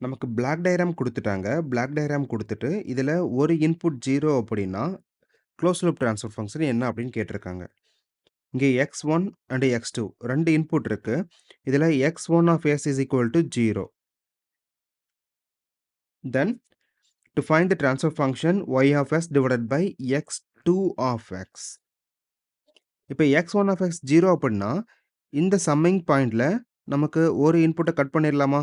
நமக்கு black diagram குடுத்துட்டாங்க. Black diagram குடுத்துட்டு, இதுல ஒரு இன்புட் 0 அப்படின்னா, குளோஸ்ட் லூப் ட்ரான்ஸ்ஃபர் ஃபங்ஷன் என்ன அப்படின்னு கேட்டிருக்காங்க. இங்கே x1 அண்ட் x2 2 இன்புட் இருக்கு. இதுல x1 of s is equal to 0. Then to find the transfer function y of s divided by x2 of x. இப்ப x1 ஆஃப் x 0 அப்படின்னா, இந்த summing பாயிண்ட்ல நமக்கு ஒரு இன்புட்ட கட் பண்ணிரலாமா?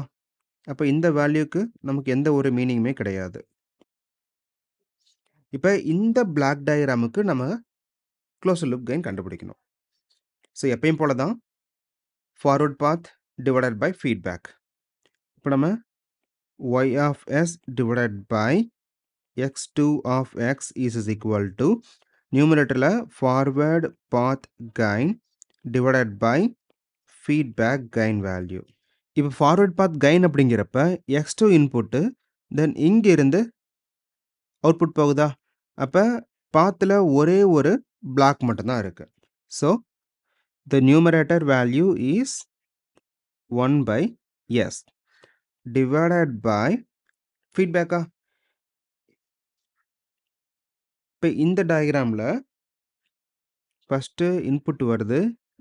அப்ப இந்த வேல்யூக்கு நமக்கு எந்த ஒரு மீனிங்குமே கிடையாது. இப்ப இந்த பிளாக் டயகிராமுக்கு நம்ம குளோஸ்ட் லூப் கெயின் கண்டுபிடிக்கணும். ஸோ எப்பயும் போல தான் forward path divided by feedback. இப்ப நம்ம y of s divided by x2 of x is equal to நியூமரேட்டர்ல forward path gain divided by feedback gain value. இப்ப ஃபார்வர்ட் பாத் கெயின் அப்படிங்கிறப்ப x2 input, தென் இங்க இருந்து அவுட்புட் போகுதா? அப்ப பாத்ல ஒரே ஒரு பிளாக் மட்டும் தான் இருக்கு. So the numerator value is 1 by s divided by feedback. இப்போ இந்த டயகிராம்ல ஃபர்ஸ்ட் இன்புட் வருது,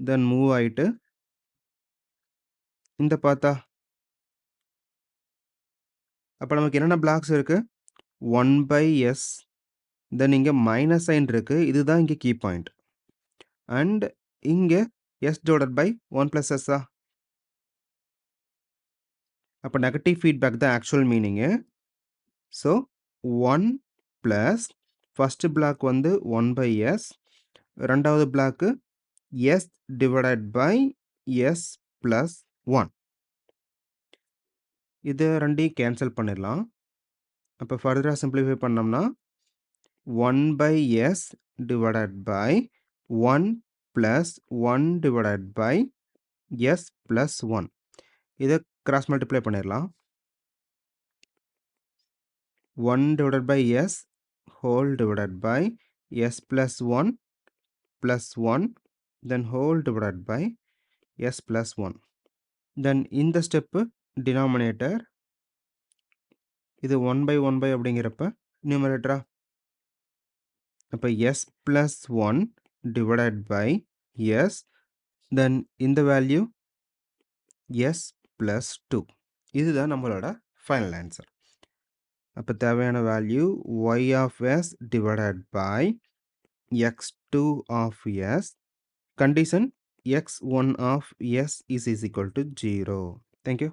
தென் மூவ் ஆயிட்டு இந்த பார்த்தா அப்போ நமக்கு என்னென்ன பிளாக்ஸ் இருக்கு? 1 by s, தென் இங்க மைனஸ் சைன் இருக்கு, இதுதான் இங்க கீ பாயிண்ட். அண்ட் இங்க s divided by 1 plus s. அப்போ நெகட்டிவ் ஃபீட்பேக் தான் actual meaning. So 1 plus first block வந்து 1 by s, ரெண்டாவது block s divided by s plus 1. இது ரெண்டையும் கேன்சல் பண்ணிடலாம். அப்போ ஃபர்தரா சிம்பிளிஃபை பண்ணோம்னா 1 by s divided by 1 plus 1 divided by s plus 1. இதை கிராஸ் மல்டிப்ளை பண்ணிடலாம். 1 divided by s whole divided by s plus 1 plus 1, then whole divided by s plus 1. Then இந்த step denominator, இது 1 by 1 by அப்படிங்கிறப்ப நியூமரேட்டரா? அப்போ s plus 1 divided by s, then இந்த value s plus 2. இதுதான் நம்மளோட final answer. அப்போ தேவையான value y of s divided by x2 of s, condition x1 of s is equal to 0. Thank you.